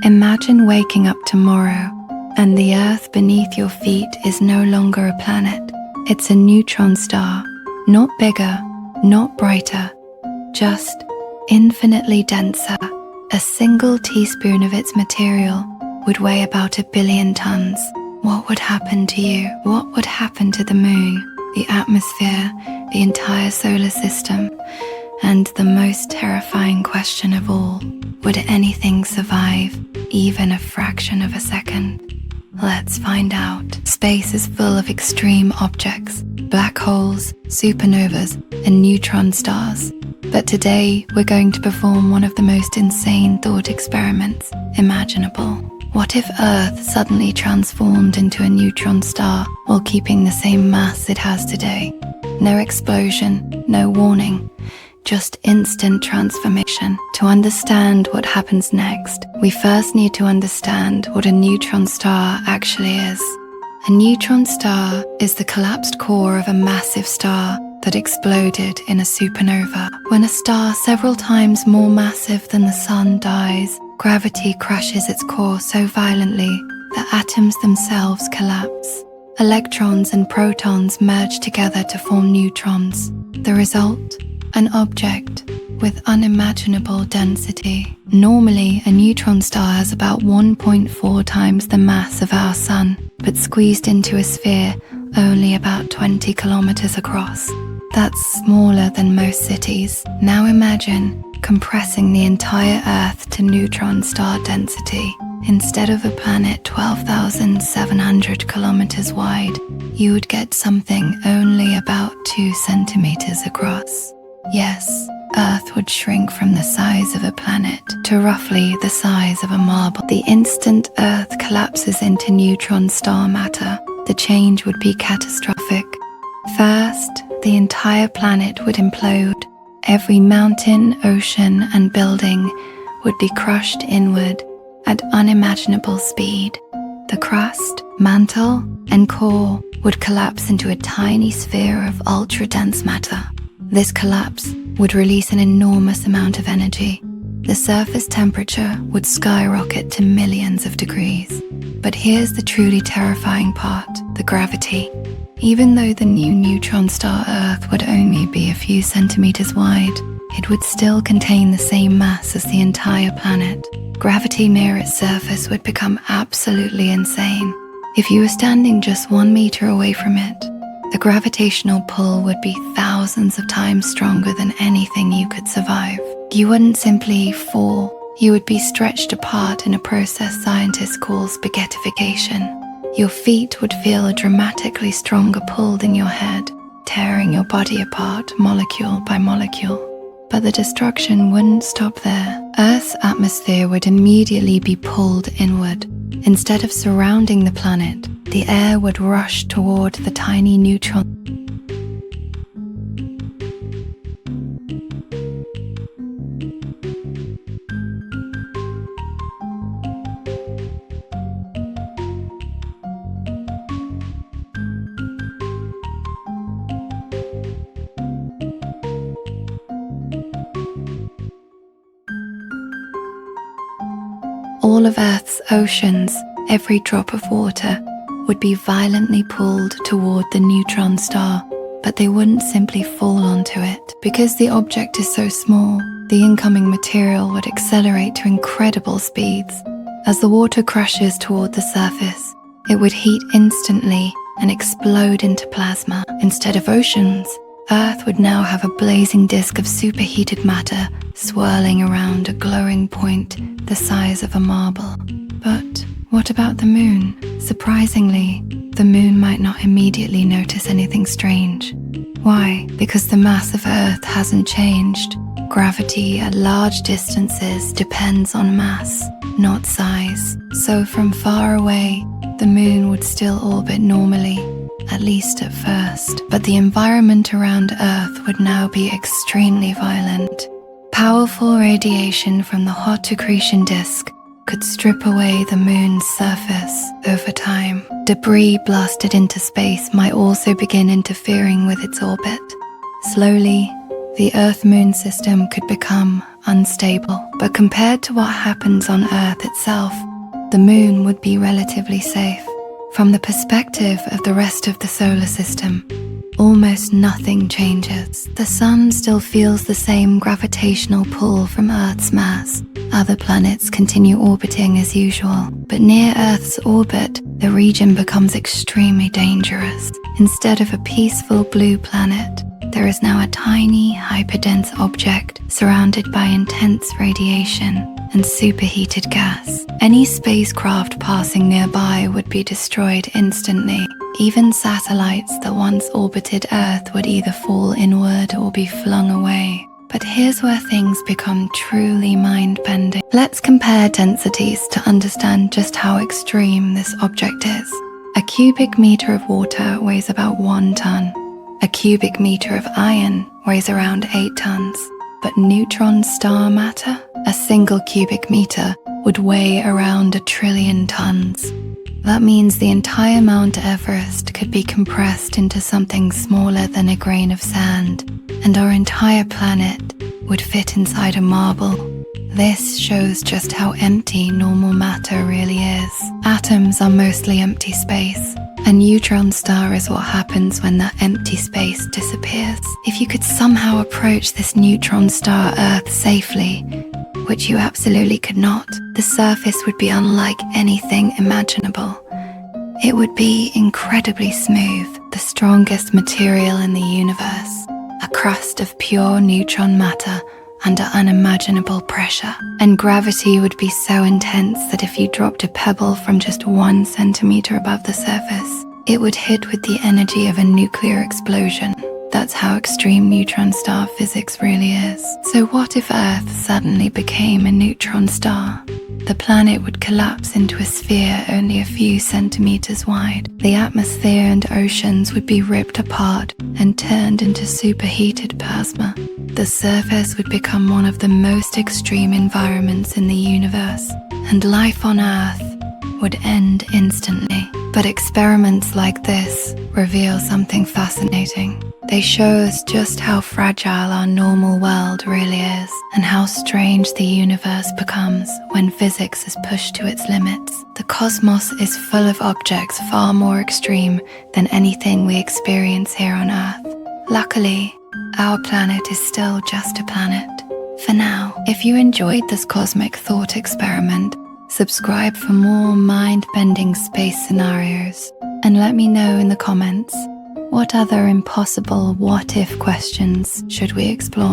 Imagine waking up tomorrow and the Earth beneath your feet is no longer a planet. It's a neutron star, not bigger, not brighter, just infinitely denser. A single teaspoon of its material would weigh about 1 billion tons. What would happen to you? What would happen to the moon, the atmosphere, the entire solar system? And the most terrifying question of all, would anything survive even a fraction of a second? Let's find out. Space is full of extreme objects, black holes, supernovas, and neutron stars. But today, we're going to perform one of the most insane thought experiments imaginable. What if Earth suddenly transformed into a neutron star while keeping the same mass it has today? No explosion, no warning, just instant transformation. To understand what happens next, we first need to understand what a neutron star actually is. A neutron star is the collapsed core of a massive star that exploded in a supernova. When a star several times more massive than the Sun dies, gravity crushes its core so violently that atoms themselves collapse. Electrons and protons merge together to form neutrons. The result? An object with unimaginable density. Normally, a neutron star has about 1.4 times the mass of our Sun, but squeezed into a sphere only about 20 kilometers across. That's smaller than most cities. Now imagine compressing the entire Earth to neutron star density. Instead of a planet 12,700 kilometers wide, you would get something only about 2 centimeters across. Yes, Earth would shrink from the size of a planet to roughly the size of a marble. The instant Earth collapses into neutron star matter, the change would be catastrophic. First, the entire planet would implode. Every mountain, ocean, and building would be crushed inward at unimaginable speed. The crust, mantle, and core would collapse into a tiny sphere of ultra-dense matter. This collapse would release an enormous amount of energy. The surface temperature would skyrocket to millions of degrees. But here's the truly terrifying part, the gravity. Even though the new neutron star Earth would only be a few centimeters wide, it would still contain the same mass as the entire planet. Gravity near its surface would become absolutely insane. If you were standing just 1 meter away from it, the gravitational pull would be thousands of times stronger than anything you could survive. You wouldn't simply fall, you would be stretched apart in a process scientists call spaghettification. Your feet would feel a dramatically stronger pull than your head, tearing your body apart molecule by molecule. But the destruction wouldn't stop there. Earth's atmosphere would immediately be pulled inward. Instead of surrounding the planet, the air would rush toward the tiny neutron. All of Earth's oceans, every drop of water, would be violently pulled toward the neutron star, but they wouldn't simply fall onto it. Because the object is so small, the incoming material would accelerate to incredible speeds. As the water crushes toward the surface, it would heat instantly and explode into plasma. Instead of oceans, Earth would now have a blazing disk of superheated matter swirling around a glowing point the size of a marble. But what about the moon? Surprisingly, the moon might not immediately notice anything strange. Why? Because the mass of Earth hasn't changed. Gravity at large distances depends on mass, not size. So from far away, the moon would still orbit normally, at least at first. But the environment around Earth would now be extremely violent. Powerful radiation from the hot accretion disk could strip away the moon's surface over time. Debris blasted into space might also begin interfering with its orbit. Slowly, the Earth-Moon system could become unstable. But compared to what happens on Earth itself, the moon would be relatively safe. From the perspective of the rest of the solar system, almost nothing changes. The sun still feels the same gravitational pull from Earth's mass. Other planets continue orbiting as usual, but near Earth's orbit, the region becomes extremely dangerous. Instead of a peaceful blue planet, there is now a tiny, hyperdense object surrounded by intense radiation and superheated gas. Any spacecraft passing nearby would be destroyed instantly. Even satellites that once orbited Earth would either fall inward or be flung away. But here's where things become truly mind-bending. Let's compare densities to understand just how extreme this object is. A cubic meter of water weighs about 1 ton. A cubic meter of iron weighs around 8 tons. But neutron star matter, a single cubic meter, would weigh around 1 trillion tons. That means the entire Mount Everest could be compressed into something smaller than a grain of sand, and our entire planet would fit inside a marble. This shows just how empty normal matter really is. Atoms are mostly empty space. A neutron star is what happens when that empty space disappears. If you could somehow approach this neutron star Earth safely, which you absolutely could not, the surface would be unlike anything imaginable. It would be incredibly smooth, the strongest material in the universe, a crust of pure neutron matter under unimaginable pressure. And gravity would be so intense that if you dropped a pebble from just 1 centimeter above the surface, it would hit with the energy of a nuclear explosion. That's how extreme neutron star physics really is. So what if Earth suddenly became a neutron star? The planet would collapse into a sphere only a few centimeters wide. The atmosphere and oceans would be ripped apart and turned into superheated plasma. The surface would become one of the most extreme environments in the universe, and life on Earth would end instantly. But experiments like this reveal something fascinating. They show us just how fragile our normal world really is, and how strange the universe becomes when physics is pushed to its limits. The cosmos is full of objects far more extreme than anything we experience here on Earth. Luckily, our planet is still just a planet. For now, if you enjoyed this cosmic thought experiment, subscribe for more mind-bending space scenarios, and let me know in the comments, what other impossible what-if questions should we explore